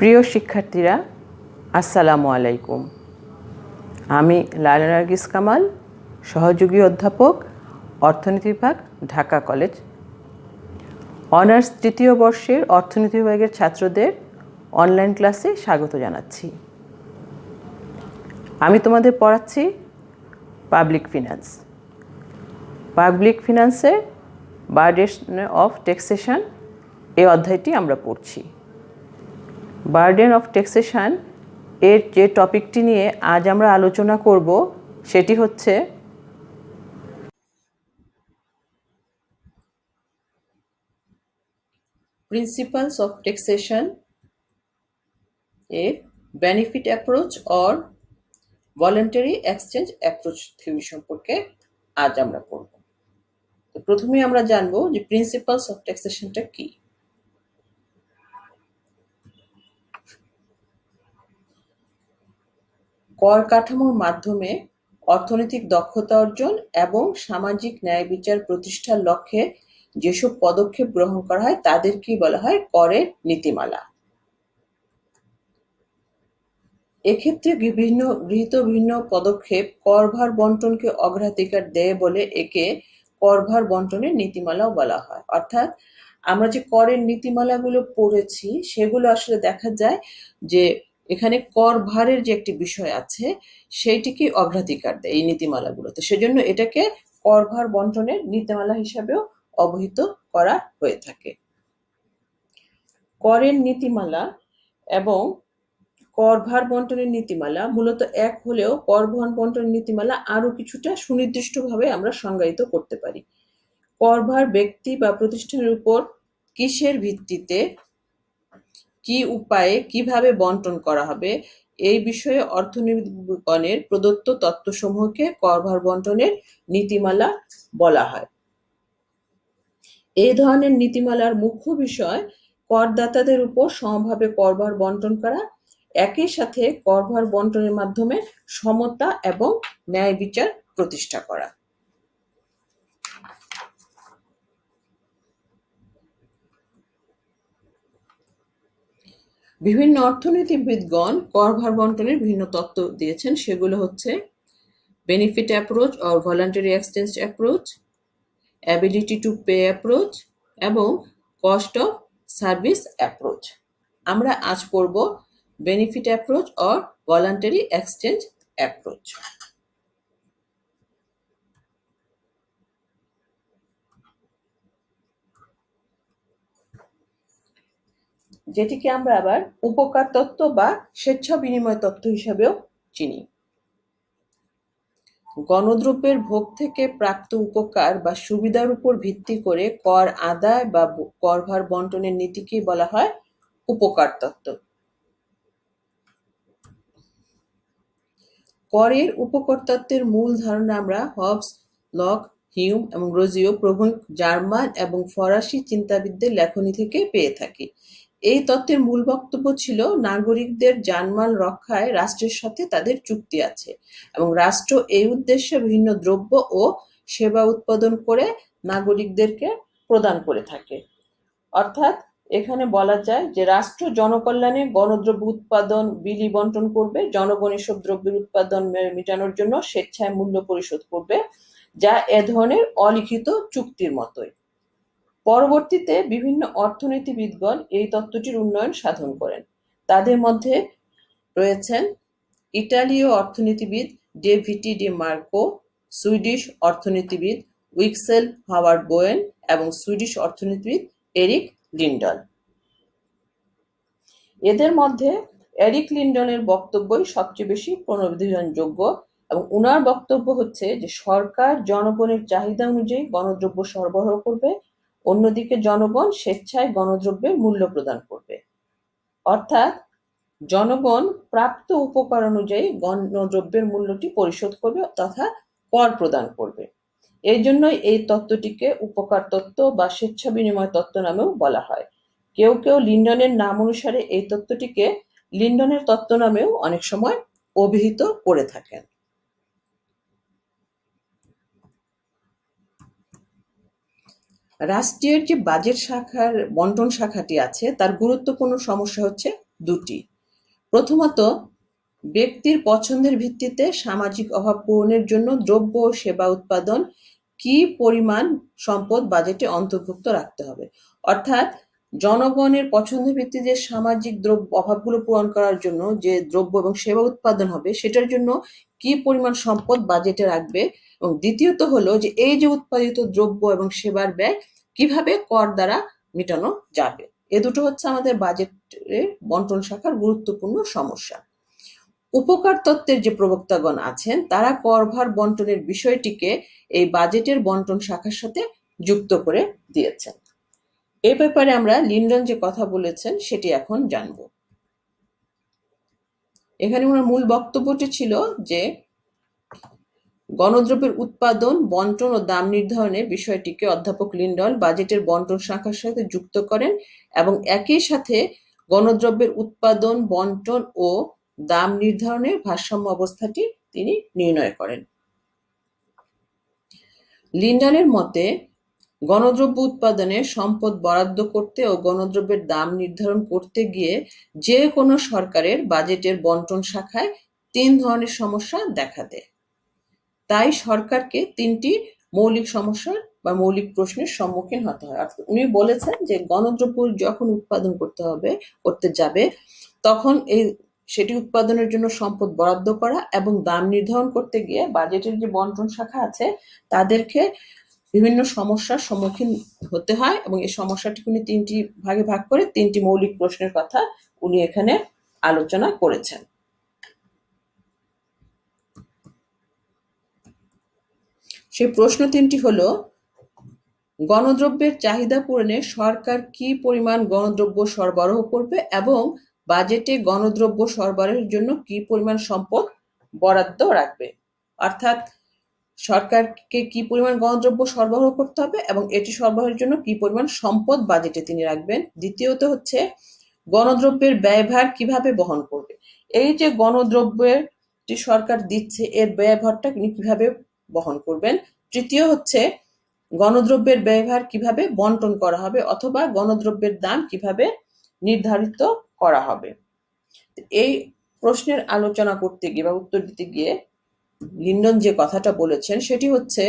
প্রিয় শিক্ষার্থীরা, আসসালামু আলাইকুম। আমি লায়লা নার্গিস কামাল, সহযোগী অধ্যাপক, অর্থনীতি বিভাগ, ঢাকা কলেজ। অনার্স তৃতীয় বর্ষের অর্থনীতি বিভাগের ছাত্রদের অনলাইন ক্লাসে স্বাগত জানাচ্ছি। আমি তোমাদের পড়াচ্ছি পাবলিক ফিনান্স। পাবলিক ফিনান্সের বার্ডেন অফ ট্যাক্সেশন এই অধ্যায়টি আমরা পড়ছি। বার্ডেন অফ ট্যাক্সেশন এর যে টপিকটি নিয়ে আজ আমরা আলোচনা করব সেটি হচ্ছে প্রিন্সিপালস অফ ট্যাক্সেশন এর benefit approach or voluntary exchange approach theory সম্পর্কে আজ আমরা পড়ব। তো প্রথমে আমরা জানবো যে প্রিন্সিপালস অফ ট্যাক্সেশনটা কি। কর কাঠামোর মাধ্যমে অর্থনৈতিক দক্ষতা অর্জন এবং সামাজিক ন্যায় বিচার প্রতিষ্ঠার লক্ষ্যে যেসব পদক্ষেপ গ্রহণ করা হয় তাদেরকেই বলা হয় করের নীতিমালা। এক্ষেত্রে গৃহীত বিভিন্ন পদক্ষেপ করভার বন্টনকে অগ্রাধিকার দেয় বলে একে করভার বন্টনের নীতিমালাও বলা হয়। অর্থাৎ আমরা যে করের নীতিমালাগুলো পড়েছি সেগুলো আসলে দেখা যায় যে এখানে কর ভারের যে একটি বিষয় আছে সেইটিকে অগ্রাধিকার দেয় এই নীতিমালাগুলোতে, সেজন্য এটাকে করভার বন্টনের নীতিমালা হিসাবেও অবহিত করা হয়ে থাকে। করের নীতিমালা এবং করভার বন্টনের নীতিমালা মূলত এক হলেও করভার বন্টনের নীতিমালা আরো কিছুটা সুনির্দিষ্টভাবে আমরা সংজ্ঞায়িত করতে পারি। করভার ব্যক্তি বা প্রতিষ্ঠানের উপর কিসের ভিত্তিতে, কি উপায়ে, কিভাবে বন্টন করা হবে এই বিষয়ে অর্থনীতিবিদগণের প্রদত্ত তত্ত্বসমূহকে করভার বন্টনের নীতিমালা বলা হয়। এই ধরনের নীতিমালার মুখ্য বিষয় করদাতাদের উপর সমভাবে করভার বন্টন করা, একই সাথে করভার বন্টনের মাধ্যমে সমতা এবং ন্যায় বিচার প্রতিষ্ঠা করা। বিভিন্ন অর্থনীতিবিদগণ করভার বন্টনের বিভিন্ন তত্ত্ব দিয়েছেন, সেগুলো হচ্ছে benefit approach or voluntary exchange approach, ability to pay approach এবং কস্ট অফ সার্ভিস অ্যাপ্রোচ। আমরা আজ পড়ব benefit approach or voluntary exchange approach. যেটিকে আমরা আবার উপকার তত্ত্ব বা স্বেচ্ছা বিনিময় তত্ত্ব হিসাবেও চিনি। গণদ্রব্যের ভোগ থেকে প্রাপ্ত উপকার বা সুবিধার উপর ভিত্তি করে কর আদায় বা করভার বন্টনের নীতিকেই বলা হয় উপকার তত্ত্ব। করের উপকার তত্ত্বের মূল ধারণা আমরা হবস, লক, হিউম এবং রোজিও প্রমুখ জার্মান এবং ফরাসি চিন্তাবিদদের লেখনী থেকে পেয়ে থাকি। এই তত্ত্বের মূল বক্তব্য ছিল নাগরিকদের জানমাল রক্ষায় রাষ্ট্রের সাথে তাদের চুক্তি আছে এবং রাষ্ট্র এই উদ্দেশ্যে বিভিন্ন দ্রব্য ও সেবা উৎপাদন করে নাগরিকদেরকে প্রদান করে থাকে। অর্থাৎ এখানে বলা যায় যে রাষ্ট্র জনকল্যাণে গণদ্রব্য উৎপাদন, বিলি বন্টন করবে, জনগণ এসব দ্রব্যের উৎপাদন মেটানোর জন্য স্বেচ্ছায় মূল্য পরিশোধ করবে, যা এ ধরনের অলিখিত চুক্তির মতোই। পরবর্তীতে বিভিন্ন অর্থনীতিবিদগণ এই তত্ত্বটির উন্নয়ন সাধন করেন। তাদের মধ্যে রয়েছেন ইটালীয় অর্থনীতিবিদ ডেভিটি ডি মার্কো, সুইডিশ অর্থনীতিবিদ উইক্সেল হাওয়ার্ড বোয়েন এবং সুইডিশ অর্থনীতিবিদ এরিক লিন্ডল। এদের মধ্যে এরিক লিন্ডলের বক্তব্যই সবচেয়ে বেশি প্রণোদিতযোগ্য এবং উনার বক্তব্য হচ্ছে যে সরকার জনগণের চাহিদা অনুযায়ী গণদ্রব্য সরবরাহ করবে, অন্যদিকে জনগণ স্বেচ্ছায় গণদ্রব্যের মূল্য প্রদান করবে। অর্থাৎ জনগণ প্রাপ্ত উপকার অনুযায়ী গণদ্রব্যের মূল্যটি পরিশোধ করবে তথা কর প্রদান করবে। এই জন্যই এই তত্ত্বটিকে উপকার তত্ত্ব বা স্বেচ্ছা বিনিময় তত্ত্ব নামেও বলা হয়। কেউ কেউ লিন্ডনের নাম অনুসারে এই তত্ত্বটিকে লিন্ডনের তত্ত্ব নামেও অনেক সময় অভিহিত করে থাকেন। রাষ্ট্রের যে বাজেট শাখার বন্টন শাখাটি আছে তার গুরুত্বপূর্ণ সমস্যা হচ্ছে দুটি। প্রথমত, ব্যক্তির পছন্দের ভিত্তিতে সামাজিক অভাব পূরণের জন্য দ্রব্য ও সেবা উৎপাদন কি পরিমাণ সম্পদ বাজেটে অন্তর্ভুক্ত রাখতে হবে। অর্থাৎ জনগণের পছন্দের ভিত্তিতে যে সামাজিক অভাবগুলো পূরণ করার জন্য যে দ্রব্য এবং সেবা উৎপাদন হবে সেটার জন্য কি পরিমাণ সম্পদ বাজেটে রাখবে। এবং দ্বিতীয়ত হলো যে এই যে উৎপাদিত দ্রব্য এবং সেবার ব্যয় কিভাবে কর দ্বারা মেটানো যাবে। এ দুটো হচ্ছে আমাদের বাজেটের বন্টন শাখার গুরুত্বপূর্ণ সমস্যা। উপকার তত্ত্বের যে প্রবক্তাগণ আছেন তারা করভার বন্টনের বিষয়টিকে এই বাজেটের বন্টন শাখার সাথে যুক্ত করে দিয়েছেন। এ ব্যাপারে আমরা লিন্ডন যে কথা বলেছেন সেটি এখন জানব। এখানে ওনার মূল বক্তব্যটি ছিল যে গণদ্রব্যের উৎপাদন, বন্টন ও দাম নির্ধারণের বিষয়টিকে অধ্যাপক লিন্ডন বাজেটের বন্টন শাখার সাথে যুক্ত করেন এবং একই সাথে গণদ্রব্যের উৎপাদন, বন্টন ও দাম নির্ধারণের ভারসাম্য অবস্থাটি তিনি নির্ণয় করেন। লিন্ডনের মতে গণদ্রব্য উৎপাদনে সম্পদ বরাদ্দ করতে ও গণদ্রব্যের দাম নির্ধারণ করতে গিয়ে যে কোনো সরকারের বাজেটের বন্টন শাখায় ৩ ধরনের সমস্যা দেখা দেয়। তাই সরকারকে ৩টি মৌলিক সমস্যার বা মৌলিক প্রশ্নের সম্মুখীন হতে হয়। অর্থাৎ উনি বলেছেন যে গণদ্রব্য যখন উৎপাদন করতে যাবে তখন সেটি উৎপাদনের জন্য সম্পদ বরাদ্দ করা এবং দাম নির্ধারণ করতে গিয়ে বাজেটের যে বন্টন শাখা আছে তাদেরকে বিভিন্ন সমস্যার সম্মুখীন হতে হয় এবং এই সমস্যাটিকে উনি ৩টি ভাগে ভাগ করে ৩টি মৌলিক প্রশ্নের কথা উনি এখানে আলোচনা করেছেন। সেই প্রশ্ন ৩টি হলো, গণদ্রব্যের চাহিদা পূরণে সরকার কি পরিমাণ গণদ্রব্য সরবরাহ করবে এবং বাজেটে গণদ্রব্য সরবরাহের জন্য কি পরিমাণ সম্পদ বরাদ্দ রাখবে। অর্থাৎ সরকারকে কি পরিমাণ গণদ্রব্য সরবরাহ করতে হবে এবং এটি সরবরাহের জন্য কি পরিমাণ সম্পদ বাজেটে তিনি রাখবেন। দ্বিতীয়ত হচ্ছে গণদ্রব্যের ব্যয়ভার কিভাবে বহন করবে। এই যে গণদ্রব্যটি সরকার দিচ্ছে এর ব্যয়ভারটা তিনি কিভাবে বহন করবেন। তৃতীয় হচ্ছে গণদ্রব্যের ব্যয়ভার কিভাবে বন্টন করা হবে অথবা গণদ্রব্যের দাম কিভাবে নির্ধারিত করা হবে। এই প্রশ্নের আলোচনা করতে গিয়ে বা উত্তর দিতে গিয়ে লিন্ডন যে কথাটা বলেছেন সেটি হচ্ছে,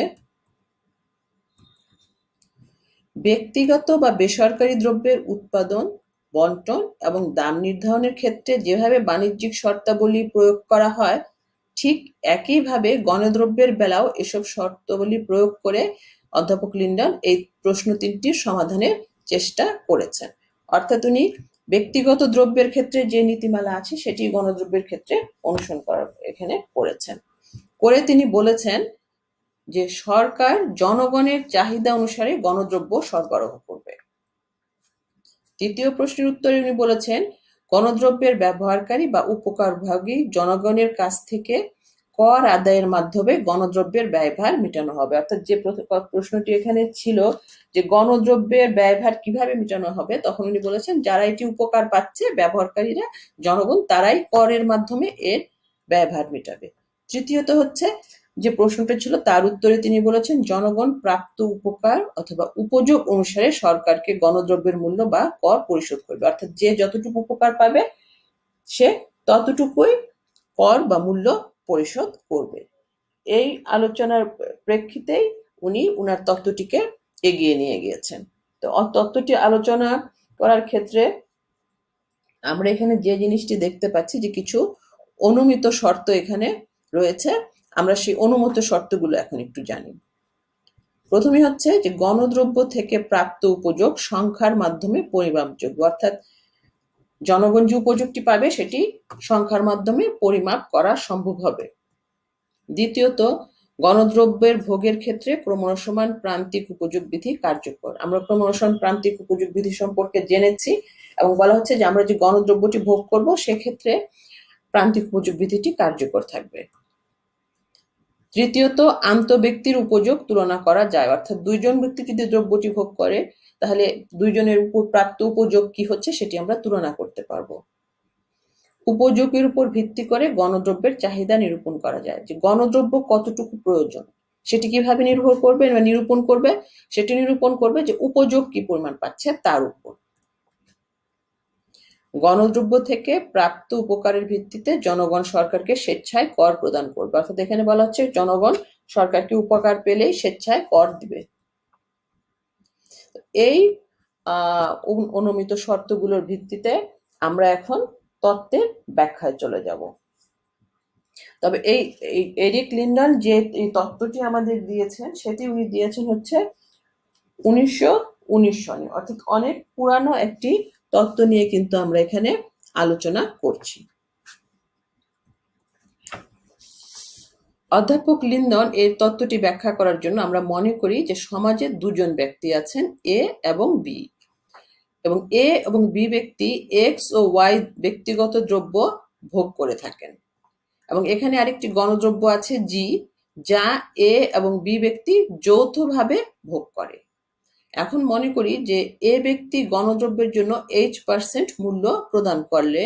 ব্যক্তিগত বা বেসরকারি দ্রব্যের উৎপাদন, বন্টন এবং দাম নির্ধারণের ক্ষেত্রে যেভাবে বাণিজ্যিক শর্তাবলী প্রয়োগ করা হয় ঠিক একইভাবে গণদ্রব্যের বেলাও এসব শর্তাবলী প্রয়োগ করে অধ্যাপক লিন্ডন এই প্রশ্ন ৩টির সমাধানের চেষ্টা করেছেন। অর্থাৎ উনি ব্যক্তিগত দ্রব্যের ক্ষেত্রে যে নীতিমালা আছে সেটি গণদ্রব্যের ক্ষেত্রে অনুসরণ করার এখানে করেছেন। করে তিনি বলেছেন যে সরকার জনগণের চাহিদা অনুসারে গণদ্রব্য সরবরাহ করবে। তৃতীয় প্রশ্নের উত্তরে উনি বলেছেন গণদ্রব্যের ব্যবহারকারী বা উপকারভোগী জনগণের কাছ থেকে কর আদায়ের মাধ্যমে গণদ্রব্যের ব্যয়ভার মেটানো হবে। অর্থাৎ যে প্রশ্নটি এখানে ছিল যে গণদ্রব্যের ব্যয়ভার কিভাবে মেটানো হবে, তখন উনি বলেছেন যারা এটি উপকার পাচ্ছে ব্যবহারকারীরা জনগণ তারাই করের মাধ্যমে এর ব্যয়ভার মেটাবে। তৃতীয়ত হচ্ছে যে প্রশ্নটা ছিল তার উত্তরে তিনি বলেছেন জনগণ প্রাপ্ত উপকার অথবা উপযোগ অনুসারে সরকারকে গণদ্রব্যের মূল্য বা কর পরিশোধ করবে। অর্থাৎ যে যতটুকু উপকার পাবে সে ততটুকুই কর বা মূল্য পরিশোধ করবে। এই আলোচনার প্রেক্ষিতেই উনি উনার তত্ত্বটিকে এগিয়ে নিয়ে গিয়েছেন। তো তত্ত্বটি আলোচনা করার ক্ষেত্রে আমরা এখানে যে জিনিসটি দেখতে পাচ্ছি যে কিছু অনুমিত শর্ত এখানে রয়েছে। আমরা সেই অনুমিত শর্তগুলো এখন একটু জানি। প্রথমে হচ্ছে যে গণদ্রব্য থেকে প্রাপ্ত উপযোগ সংখ্যার মাধ্যমে পরিমাপযোগ্য। অর্থাৎ জনগণ যে উপযোগটি পাবে সেটি সংখ্যার মাধ্যমে পরিমাপ করা সম্ভব হবে। দ্বিতীয়ত গণদ্রব্যের ভোগের ক্ষেত্রে ক্রমশমান প্রান্তিক উপযোগ বিধি কার্যকর। আমরা ক্রমশমান প্রান্তিক উপযোগ বিধি সম্পর্কে জেনেছি এবং বলা হচ্ছে যে আমরা যে গণদ্রব্যটি ভোগ করব সেক্ষেত্রে প্রান্তিক উপযোগ বিধিটি কার্যকর থাকবে। তৃতীয়ত আন্তঃব্যক্তির উপযোগ তুলনা করা যায়। অর্থাৎ দুইজন ব্যক্তি যদি দ্রব্যটি ভোগ করে তাহলে দুইজনের উপর প্রাপ্ত উপযোগ কি হচ্ছে সেটি আমরা তুলনা করতে পারবো। উপযোগের উপর ভিত্তি করে গণদ্রব্যের চাহিদা নিরূপণ করা যায়। যে গণদ্রব্য কতটুকু প্রয়োজন সেটি কিভাবে নির্ভর করবে বা নিরূপণ করবে, সেটি নিরূপণ করবে যে উপযোগ কি পরিমাণ পাচ্ছে তার উপর। গণদ্রব্য থেকে প্রাপ্ত উপকারের ভিত্তিতে জনগণ সরকারকে স্বেচ্ছায় কর প্রদান করবে। অর্থাৎ এখানে বলা হচ্ছে জনগণ সরকারকে উপকার পেলেই স্বেচ্ছায় কর দিবে। এই অনুমিত শর্তগুলোর ভিত্তিতে আমরা এখন তত্ত্বের ব্যাখ্যায় চলে যাব। তবে এই এরিক লিন্ডন যে এই তত্ত্বটি আমাদের দিয়েছেন সেটি উনি দিয়েছেন হচ্ছে 1919 সনে, অর্থাৎ অনেক পুরানো একটি তত্ত্ব নিয়ে কিন্তু আমরা এখানে আলোচনা করছি। অধ্যাপক লিন্ডন এর তত্ত্বটি ব্যাখ্যা করার জন্য আমরা মনে করি যে সমাজে দুজন ব্যক্তি আছেন, এ এবং বি, এবং এ এবং বি ব্যক্তি এক্স ও ওয়াই ব্যক্তিগত দ্রব্য ভোগ করে থাকেন, এবং এখানে আরেকটি গণদ্রব্য আছে জি, যা এ এবং বি ব্যক্তি যৌথভাবে ভোগ করে। এখন মনে করি যে এ ব্যক্তি গণদ্রব্যের জন্য H% মূল্য প্রদান করলে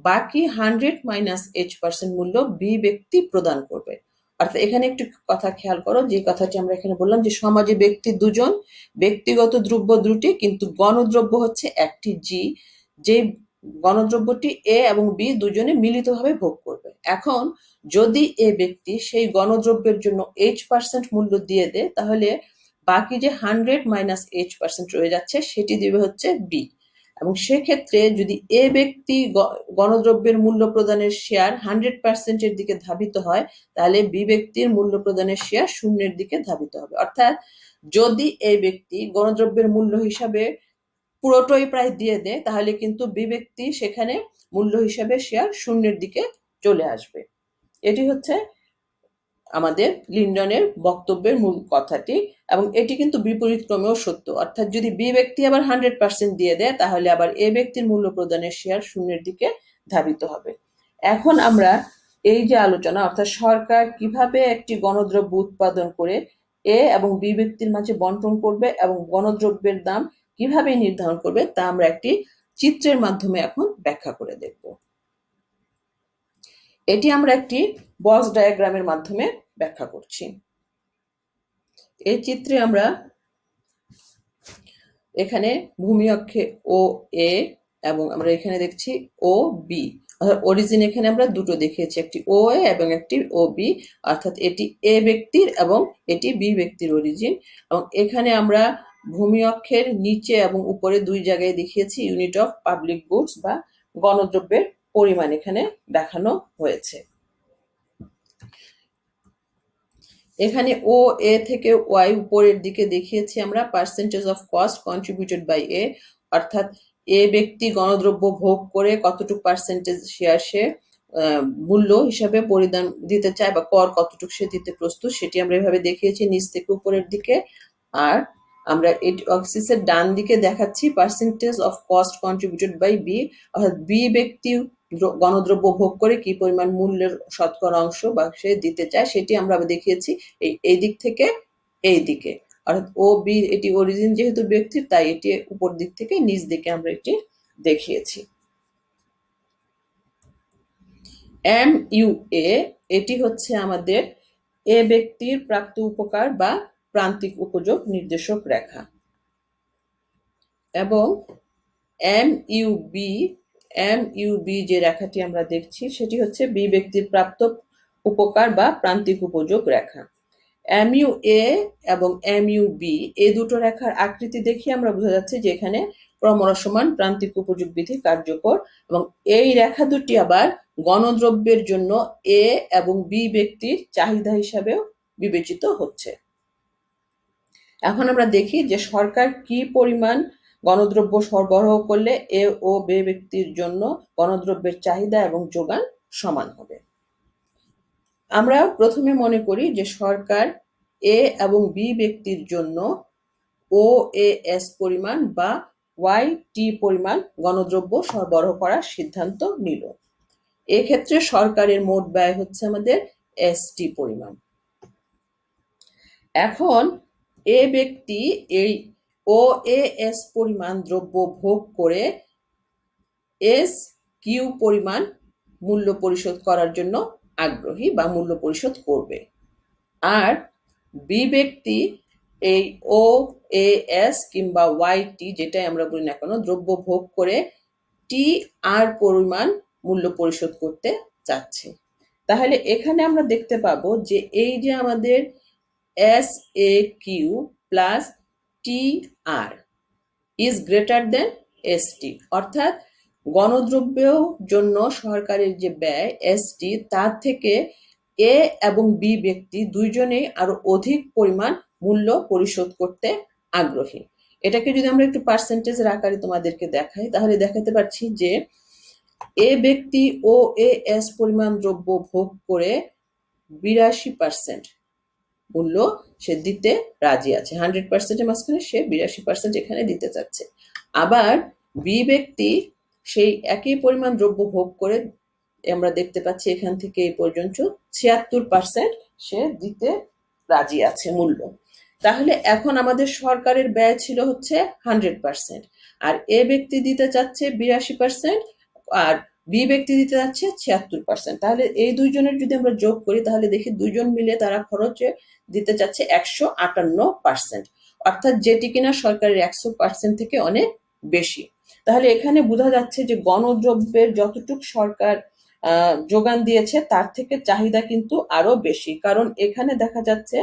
বাকি 100 - H% মূল্য বি ব্যক্তি প্রদান করবে। অর্থাৎ এখানে একটু কথা খেয়াল করো, যে কথাটি আমরা এখানে বললাম যে সমাজে ব্যক্তি দুজন, ব্যক্তিগত দ্রব্য দুটি, কিন্তু গণদ্রব্য হচ্ছে একটি জি, যে গণদ্রব্যটি এ এবং বি দুজনে মিলিতভাবে ভোগ করবে। এখন যদি এ ব্যক্তি সেই গণদ্রব্যের জন্য H% মূল্য দিয়ে দেয়, তাহলে বাকি যে 100 - H% রয়ে যাচ্ছে সেটি দিবে হচ্ছে বি, এবং সেক্ষেত্রে যদি এ ব্যক্তি গণদ্রব্যের মূল্য প্রদানের শেয়ার 100% এর দিকে ধাবিত হয়, তাহলে বি ব্যক্তির মূল্য প্রদানের শেয়ার শূন্যের দিকে ধাবিত হবে। অর্থাৎ যদি এই ব্যক্তি গণদ্রব্যের মূল্য হিসাবে পুরোটাই প্রায় দিয়ে দেয়, তাহলে কিন্তু বি ব্যক্তি সেখানে মূল্য হিসাবে শেয়ার শূন্যের দিকে চলে আসবে। এটি হচ্ছে আমাদের লিন্ডনের বক্তব্যের মূল কথাটি, এবং এটি কিন্তু বিপরীত ক্রমেও সত্য। অর্থাৎ যদি বি ব্যক্তি আবার 100% দিয়ে দেয়, তাহলে আবার এ ব্যক্তির মূল্য প্রদানের শেয়ার শূন্যের দিকে ধাবিত হবে। এখন আমরা এই যে আলোচনা, অর্থাৎ সরকার কিভাবে একটি গণদ্রব্য উৎপাদন করে এ এবং বি ব্যক্তির মাঝে বন্টন করবে এবং গণদ্রব্যের দাম কিভাবে নির্ধারণ করবে, তা আমরা একটি চিত্রের মাধ্যমে এখন ব্যাখ্যা করে দেখব। এটি আমরা একটি বক্স ডায়াগ্রামের মাধ্যমে ব্যাখ্যা করছি। এই চিত্রে আমরা এখানে ভূমি অক্ষে ও এ এবং আমরা এখানে দেখছি ও বি, অর্থাৎ অরিজিন এখানে আমরা দুটো দেখিয়েছি, একটি ও এ এবং একটি ও বি, অর্থাৎ এটি এ ব্যক্তির এবং এটি বি ব্যক্তির অরিজিন। এবং এখানে আমরা ভূমি অক্ষের নিচে এবং উপরে দুই জায়গায় দেখিয়েছি ইউনিট অফ পাবলিক গুডস বা গণদ্রব্যের পরিমাণ এখানে দেখানো হয়েছে। এখানে ও এ থেকে ওয়াই উপরের দিকে দেখিয়েছি আমরা percentage of cost contributed by A, অর্থাৎ এ ব্যক্তি গণদ্রব্য ভোগ করে কতটুকু পার্সেন্টেজ শেয়ার সে মূল্য হিসাবে পরিদান দিতে চায় বা কর কতটুকু সে দিতে প্রস্তুত, সেটি আমরা এভাবে দেখিয়েছি নিচ থেকে উপরের দিকে। আর আমরা এক্সিসের ডান দিকে দেখাচ্ছি percentage of cost contributed by B, অর্থাৎ বি ব্যক্তি গণদ্রব্য ভোগ করে কি পরিমাণ মূল্যের শতকরা অংশ বা সে দিতে চায় সেটি আমরা দেখিয়েছি এই দিক থেকে এই দিকে, অর্থাৎ ও বি এটি অরিজিন যেহেতু ব্যক্তির, তাই এটি উপর দিক থেকে নিচ দিকে আমরা এটি দেখিয়েছি। এম ইউ এ এটি হচ্ছে আমাদের এ ব্যক্তির প্রাপ্ত উপকার বা প্রান্তিক উপযোগ নির্দেশক রেখা, এবং এম ইউ বি যে রেখাটি আমরা দেখছি সেটি হচ্ছে বি ব্যক্তির প্রাপ্ত উপকার বা প্রান্তিক উপযোগ রেখা। এম ইউ এ এবং এম ইউ বি এই দুটো রেখার আকৃতি দেখে আমরা বোঝা যাচ্ছে যে এখানে ক্রমহ্রাসমান প্রান্তিক উপযোগ বিধি কার্যকর, এবং এই রেখা দুটি আবার গণদ্রব্যের জন্য এ এবং বি ব্যক্তির চাহিদা হিসাবেও বিবেচিত হচ্ছে। এখন আমরা দেখি যে সরকার কি পরিমাণ গণদ্রব্য সরবরাহ করলে এ ও বি ব্যক্তির জন্য গণদ্রব্যের চাহিদা এবং যোগান সমান হবে। আমরা প্রথমে মনে করি যে সরকার এ এবং বি ব্যক্তির জন্য ও এ এস পরিমাণ বা ওয়াই টি পরিমাণ গণদ্রব্য সরবরাহ করার সিদ্ধান্ত নিল। এক্ষেত্রে সরকারের মোট ব্যয় হচ্ছে আমাদের এস টি পরিমাণ। এখন এ ব্যক্তি এই ও এ এস পরিমাণ দ্রব্য ভোগ করে এস কিউ পরিমাণ মূল্য পরিশোধ করার জন্য আগ্রহী বা মূল্য পরিশোধ করবে, আর বি ব্যক্তি এই ও এ এস কিংবা ওয়াই টি যেটাই আমরা বলি না কেন দ্রব্য ভোগ করে টি আর পরিমাণ মূল্য পরিশোধ করতে চাচ্ছে। তাহলে এখানে আমরা দেখতে পাবো যে এই যে আমাদের S A Q plus T R is greater than ST, অর্থাৎ গণদ্রব্যের জন্য সরকারের যে ব্যয় এসটি তার থেকে এ এবং বি ব্যক্তি দুইজনেই আরো অধিক পরিমাণ মূল্য পরিশোধ করতে আগ্রহী। এটাকে যদি আমরা একটু পার্সেন্টেজের আকারে তোমাদেরকে দেখাই তাহলে দেখাতে পারছি যে এ ব্যক্তি ও এ এস পরিমাণ দ্রব্য ভোগ করে 82% মূল্য সে দিতে রাজি আছে। 100%-এর মাঝখানে সে 82% এখানে দিতে চাচ্ছে। আবার বি ব্যক্তি সেই একই পরিমাণ দ্রব্য ভোগ করে আমরা দেখতে পাচ্ছি এখান থেকে এই পর্যন্ত 76% সে দিতে রাজি আছে মূল্য। তাহলে এখন আমাদের সরকারের ব্যয় ছিল হচ্ছে 100%, আর এ ব্যক্তি দিতে চাচ্ছে 82%, আর বি ব্যক্তি দিতে যাচ্ছে 76%। তাহলে এই দুইজনের যদি আমরা যোগ করি তাহলে দেখি দুইজন মিলে তারা খরচে দিতে চাচ্ছে 158%, অর্থাৎ যেটি কিনা সরকারের 100% থেকে অনেক বেশি। তাহলে এখানে বোঝা যাচ্ছে যে গণদ্রব্যের যতটুক সরকার যোগান দিয়েছে তার থেকে চাহিদা কিন্তু আরো বেশি, কারণ এখানে দেখা যাচ্ছে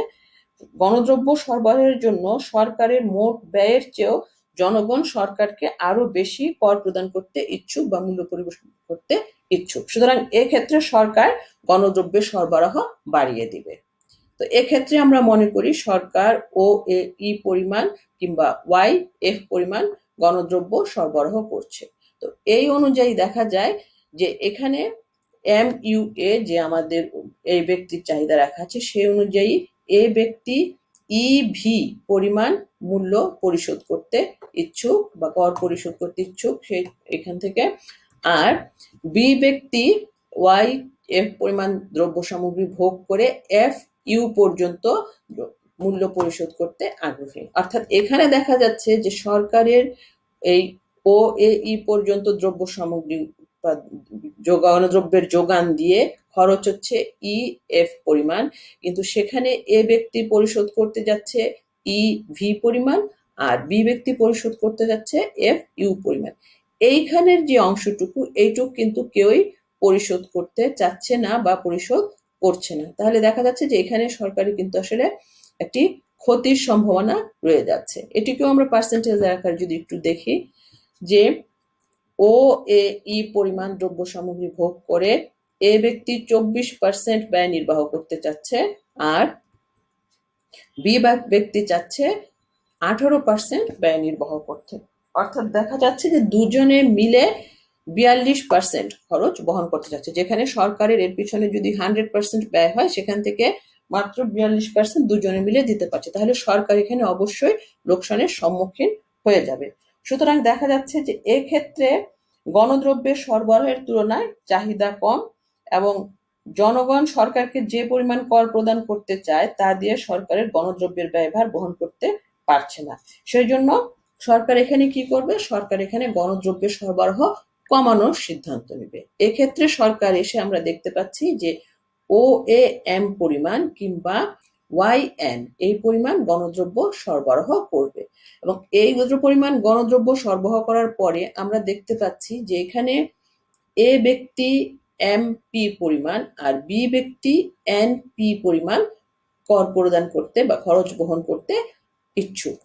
গণদ্রব্য সরবরাহের জন্য সরকারের মোট ব্যয়ের চেয়েও জনগণ সরকারকে আরো বেশি কর প্রদান করতে ইচ্ছুক বা মূল্য পরিবেশন করতে ইচ্ছুক। সুতরাং এক্ষেত্রে সরকার গণদ্রব্যের সরবরাহ বাড়িয়ে দিবে। তো এক্ষেত্রে আমরা মনে করি সরকার ও এ ই পরিমাণ কিংবা ওয়াই এফ পরিমাণ গণদ্রব্য সরবরাহ করছে। তো এই অনুযায়ী দেখা যায় যে এখানে এম ইউ এ যে আমাদের এই ব্যক্তির চাহিদা রাখা আছে সেই অনুযায়ী এ ব্যক্তি ই ভি পরিমাণ মূল্য পরিশোধ করতে ইচ্ছুক বা কর পরিশোধ করতে ইচ্ছুক সেই এখান থেকে, আর বি ব্যক্তি ওয়াই এফ পরিমাণ দ্রব্য সামগ্রী ভোগ করে এফ ইউ পর্যন্ত মূল্য পরিশোধ করতে আগ্রহী। অর্থাৎ এখানে দেখা যাচ্ছে যে সরকারের এই ও এ ই পর্যন্ত দ্রব্য সামগ্রী গণদ্রব্যের যোগান দিয়ে খরচ হচ্ছে ই এফ পরিমাণ, কিন্তু সেখানে এ ব্যক্তি পরিশোধ করতে যাচ্ছে ই ভি পরিমাণ আর বি ব্যক্তি পরিশোধ করতে যাচ্ছে এফ ইউ পরিমাণ। এইখানের যে অংশটুকু এইটুকু কিন্তু কেউই পরিশোধ করতে চাচ্ছে না বা পরিশোধ করছে না। তাহলে দেখা যাচ্ছে যে এখানে সরকারের কিন্তু আসলে একটি ক্ষতির সম্ভাবনা রয়ে যাচ্ছে। এটিকেও আমরা পার্সেন্টেজ আকারে যদি একটু দেখি যে ও এ ই পরিমাণ দ্রব্য সামগ্রী ভোগ করে এ ব্যক্তি 24% ব্যয় নির্বাহ করতে চাচ্ছে আর বি ব্যক্তি চাচ্ছে 18% ব্যয় নির্বাহ করতে। অর্থাৎ দেখা যাচ্ছে যে দুজনে মিলে 42% খরচ বহন করতে চাচ্ছে, যেখানে সরকারের এর পিছনে যদি 100% ব্যয় হয় সেখান থেকে মাত্র 42% দুজনে মিলে দিতে পারছে। তাহলে সরকার এখানে অবশ্যই লোকসানের সম্মুখীন হয়ে যাবে। সুতরাং দেখা যাচ্ছে যে এক্ষেত্রে গণদ্রব্যের সরবরাহের তুলনায় চাহিদা কম এবং জনগণ সরকারকে যে পরিমাণ কর প্রদান করতে চায় তা দিয়ে সরকারের গণদ্রব্যের ব্যয়ভার বহন করতে পারছে না। সেই জন্য সরকার এখানে কি করবে? সরকার এখানে গণদ্রব্যের সরবরাহ কমানোর সিদ্ধান্ত নেবে। এক্ষেত্রে সরকার এসে আমরা দেখতে পাচ্ছি যে ও এ এম পরিমাণ কিংবা ওয়াই এন এই পরিমাণ গণদ্রব্য সরবরাহ করবে এবং এই পরিমাণ গণদ্রব্য সরবরাহ করার পরে আমরা দেখতে পাচ্ছি যে এখানে এ ব্যক্তি এম পি পরিমাণ আর বি ব্যক্তি এন পি পরিমাণ কর প্রদান করতে বা খরচ বহন করতে ইচ্ছুক।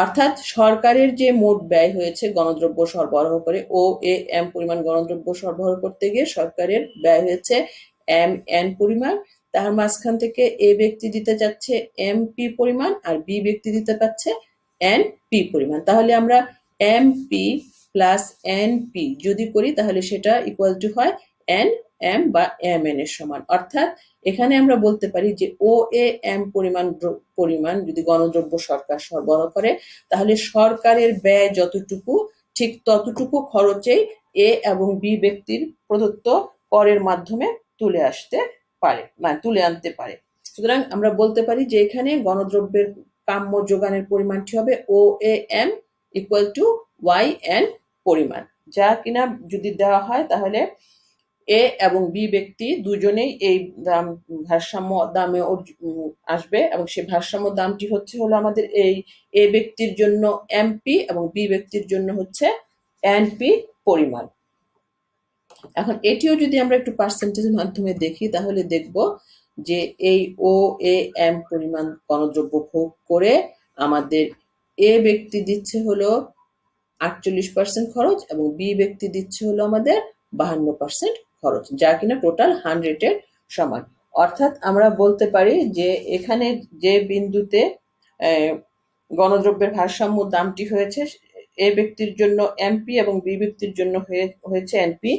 অর্থাৎ সরকারের যে মোট ব্যয় হয়েছে গণদ্রব্য সরবরাহ করে ও এ এম পরিমাণ গণদ্রব্য সরবরাহ করতে গিয়ে সরকারের ব্যয় হয়েছে এম এন পরিমাণ, তার মাঝখান থেকে এ ব্যক্তি দিতে যাচ্ছে এম পি পরিমাণ আর বি ব্যক্তি দিতে পারছে এন পি পরিমাণ। তাহলে আমরা M P plus N P যদি করি তাহলে সেটা ইকুয়াল টু হয় এন এম বা এম এন এর সমান। অর্থাৎ এখানে আমরা বলতে পারি যে ও এ এম পরিমাণ যদি গণদ্রব্য সরকার সরবরাহ করে তাহলে সরকারের ব্যয় যতটুকু ঠিক ততটুকু খরচেই এ এবং বি ব্যক্তির প্রদত্ত করের মাধ্যমে তুলে আসতে পারে, মানে তুলে আনতে পারে। সুতরাং আমরা বলতে পারি যে এখানে গণদ্রব্যের কাম্য যোগানের পরিমাণটি হবে O A M equal to Y N পরিমাণ, যা কিনা যদি দেওয়া হয় তাহলে এ এবং বি ব্যক্তি দুজনেই এই দাম ভারসাম্য দামে আসবে এবং সেই ভারসাম্য দামটি হলো আমাদের এই এ ব্যক্তির জন্য এমপি এবং বি ব্যক্তির জন্য হচ্ছে এনপি পরিমাণ। এখন এটিও যদি আমরা একটু পার্সেন্টেজের মাধ্যমে দেখি তাহলে দেখব যে এই OAM পরিমাণ গণদ্রব্য ভোগ করে আমাদের এ ব্যক্তি দিচ্ছে হলো 48% খরচ এবং বি ব্যক্তি দিচ্ছে হলো আমাদের 52% খরচ, যা কিনা টোটাল 100-এর সমান। অর্থাৎ আমরা বলতে পারি যে এখানে যে বিন্দুতে গণদ্রব্যের ভারসাম্য দামটি হয়েছে এ ব্যক্তির জন্য এমপি এবং বি ব্যক্তির জন্য হয়েছে এনপি,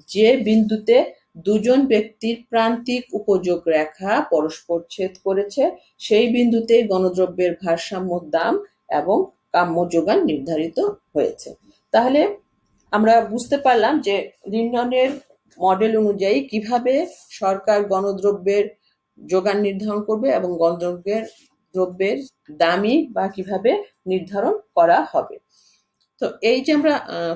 যে বিন্দুতে দুজন ব্যক্তির প্রান্তিক উপযোগ রেখা পরস্পর ছেদ করেছে সেই বিন্দুতে গণদ্রব্যের ভারসাম্য দাম এবং কাম্য যোগান নির্ধারিত হয়েছে। তাহলে আমরা বুঝতে পারলাম যে লিন্ডনের মডেল অনুযায়ী কিভাবে সরকার গণদ্রব্যের যোগান নির্ধারণ করবে এবং গণদ্রব্যের দামই বা কিভাবে নির্ধারণ করা হবে। তো এই যে আমরা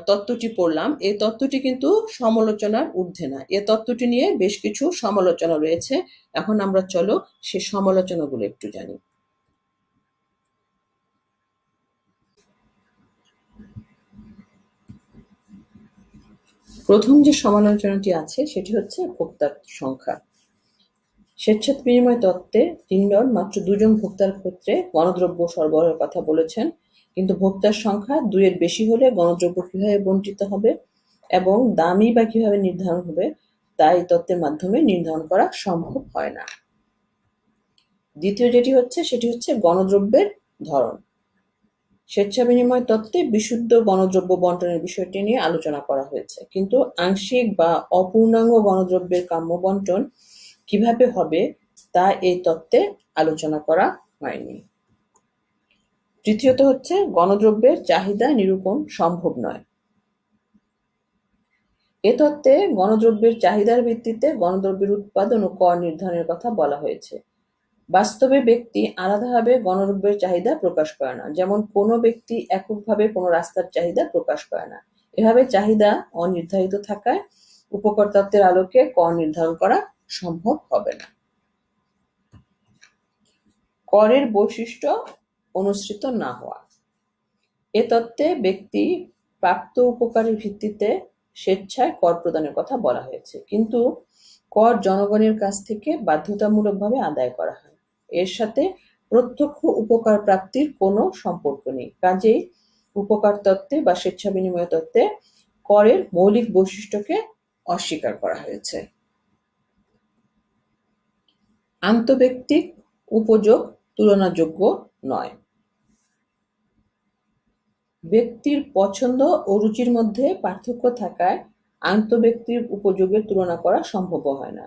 তত্ত্বটি পড়লাম, এই তত্ত্বটি কিন্তু সমালোচনার ঊর্ধ্বে না। এই তত্ত্বটি নিয়ে বেশ কিছু সমালোচনা রয়েছে। এখন আমরা চলো সে সমালোচনাগুলো একটু জানি। প্রথম যে সমালোচনাটি আছে সেটি হচ্ছে ভোক্তার সংখ্যা। স্বেচ্ছাত বিনিময় তত্ত্বে লিন্ডন মাত্র 2 জন ভোক্তার ক্ষেত্রে গণদ্রব্য সরবরাহের কথা বলেছেন, কিন্তু ভোক্তার সংখ্যা 2-এর বেশি হলে গণদ্রব্য কিভাবে বণ্টিত হবে এবং দামই বা কিভাবে নির্ধারণ হবে তা এই তত্ত্বের মাধ্যমে নির্ধারণ করা সম্ভব হয় না। দ্বিতীয় যেটি হচ্ছে সেটি হচ্ছে গণদ্রব্যের ধরন। স্বেচ্ছা বিনিময় তত্ত্বে বিশুদ্ধ গণদ্রব্য বণ্টনের বিষয়টি নিয়ে আলোচনা করা হয়েছে, কিন্তু আংশিক বা অপূর্ণাঙ্গ গণদ্রব্যের কাম্য বণ্টন কিভাবে হবে তা এই তত্ত্বে আলোচনা করা হয়নি। তৃতীয়ত হচ্ছে গণদ্রব্যের চাহিদা নিরূপণ সম্ভব নয়। এ তত্ত্বে গণদ্রব্যের চাহিদার ভিত্তিতে গণদ্রব্যের উৎপাদন ও কর নির্ধারণের কথা বলা হয়েছে। বাস্তবে ব্যক্তি আলাদাভাবে গণদ্রব্যের চাহিদা প্রকাশ করে না, যেমন কোনো ব্যক্তি এককভাবে কোনো রাস্তার চাহিদা প্রকাশ করে না। এভাবে চাহিদা অনির্ধারিত থাকায় উপকর তত্ত্বের আলোকে কর নির্ধারণ করা সম্ভব হবে না। করের বৈশিষ্ট্য অনুসৃত না হওয়া। এ তত্ত্বে ব্যক্তি প্রাপ্ত উপকারের ভিত্তিতে স্বেচ্ছায় কর প্রদানের কথা বলা হয়েছে, কিন্তু কর জনগণের কাছ থেকে বাধ্যতামূলকভাবে আদায় করা হয়। এর সাথে প্রত্যক্ষ উপকার প্রাপ্তির কোনো সম্পর্ক নেই। কাজেই উপকার তত্ত্বে বা স্বেচ্ছা বিনিময় তত্ত্বে করের মৌলিক বৈশিষ্ট্যকে অস্বীকার করা হয়েছে। আন্তঃব্যক্তিক উপযোগ তুলনাযোগ্য নয়। ব্যক্তির পছন্দ ও রুচির মধ্যে পার্থক্য থাকায় আন্তঃব্যক্তিক উপযোগের তুলনা করা সম্ভব হয় না।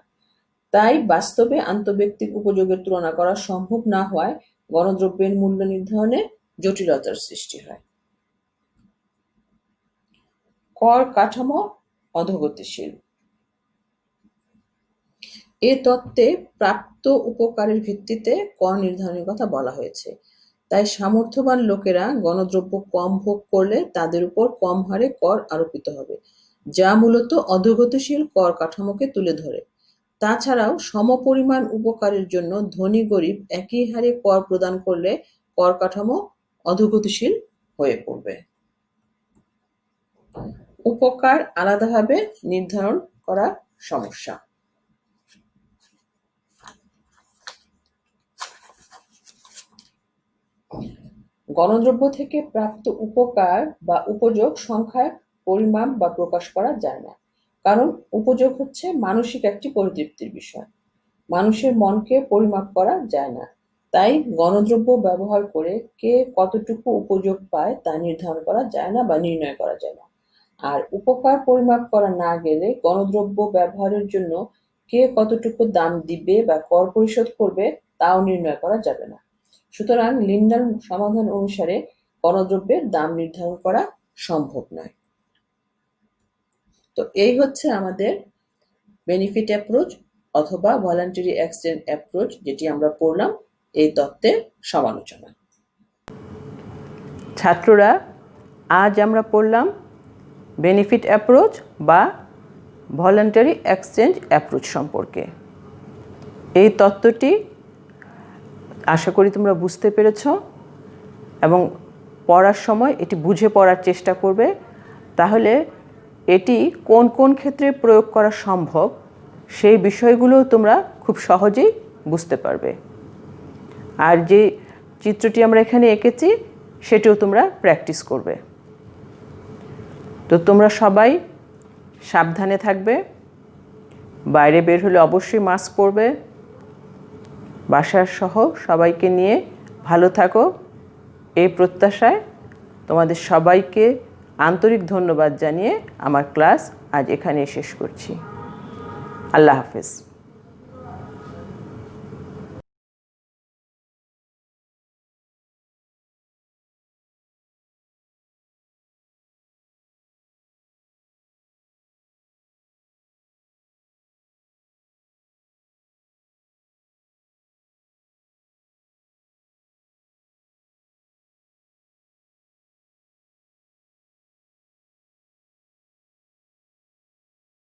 তাই বাস্তবে আন্তঃব্যক্তিক উপযোগের তুলনা করা সম্ভব না হওয়ায় গণদ্রব্যের মূল্য নির্ধারণে জটিলতার সৃষ্টি হয়। কর কাঠামো অধোগতিশীল। এ তত্ত্বে প্রাপ্ত উপকারের ভিত্তিতে কর নির্ধারণের কথা বলা হয়েছে। তাই সামর্থ্যবান লোকেরা গণদ্রব্য কম ভোগ করলে তাদের উপর কম হারে কর আরোপিত হবে, যা মূলত অধোগতিশীল কর কাঠামোকে তুলে ধরে। তাছাড়াও সমপরিমাণ উপকারের জন্য ধনী গরিব একই হারে কর প্রদান করলে কর কাঠামো অধোগতিশীল হয়ে পড়বে। উপকার আলাদাভাবে নির্ধারণ করা সমস্যা। গণদ্রব্য থেকে প্রাপ্ত উপকার বা উপযোগ সংখ্যার পরিমাপ বা প্রকাশ করা যায় না, কারণ উপযোগ হচ্ছে মানসিক একটি পরিতৃপ্তির বিষয়। মানুষের মনকে পরিমাপ করা যায় না, তাই গণদ্রব্য ব্যবহার করে কে কতটুকু উপযোগ পায় তা নির্ধারণ করা যায় না বা নির্ণয় করা যায় না। আর উপকার পরিমাপ করা না গেলে গণদ্রব্য ব্যবহারের জন্য কে কতটুকু দাম দিবে বা কর পরিশোধ করবে তাও নির্ণয় করা যাবে না। সুতরাং লিন্ডন সমাধান অনুসারে গণদ্রব্যের দাম নির্ধারণ করা সম্ভব নয়। তো এই হচ্ছে আমাদের বেনিফিট অ্যাপ্রোচ অথবা ভলান্টারি এক্সচেঞ্জ অ্যাপ্রোচ, যেটি আমরা পড়লাম এই তত্ত্বের সমালোচনা। ছাত্ররা, আজ আমরা পড়লাম বেনিফিট অ্যাপ্রোচ বা ভলান্টারি এক্সচেঞ্জ অ্যাপ্রোচ সম্পর্কে। এই তত্ত্বটি আশা করি তোমরা বুঝতে পেরেছ এবং পড়ার সময় এটি বুঝে পড়ার চেষ্টা করবে, তাহলে এটি কোন কোন ক্ষেত্রে প্রয়োগ করা সম্ভব সেই বিষয়গুলো তোমরা খুব সহজেই বুঝতে পারবে। আর যে চিত্রটি আমরা এখানে এঁকেছি সেটিও তোমরা প্র্যাকটিস করবে। তো তোমরা সবাই সাবধানে থাকবে, বাইরে বের হলে অবশ্যই মাস্ক পরবে, বাসার সহ সবাইকে নিয়ে ভালো থাকো এই প্রত্যাশায় তোমাদের সবাইকে আন্তরিক ধন্যবাদ জানিয়ে আমার ক্লাস আজ এখানেই শেষ করছি। আল্লাহ হাফেজ।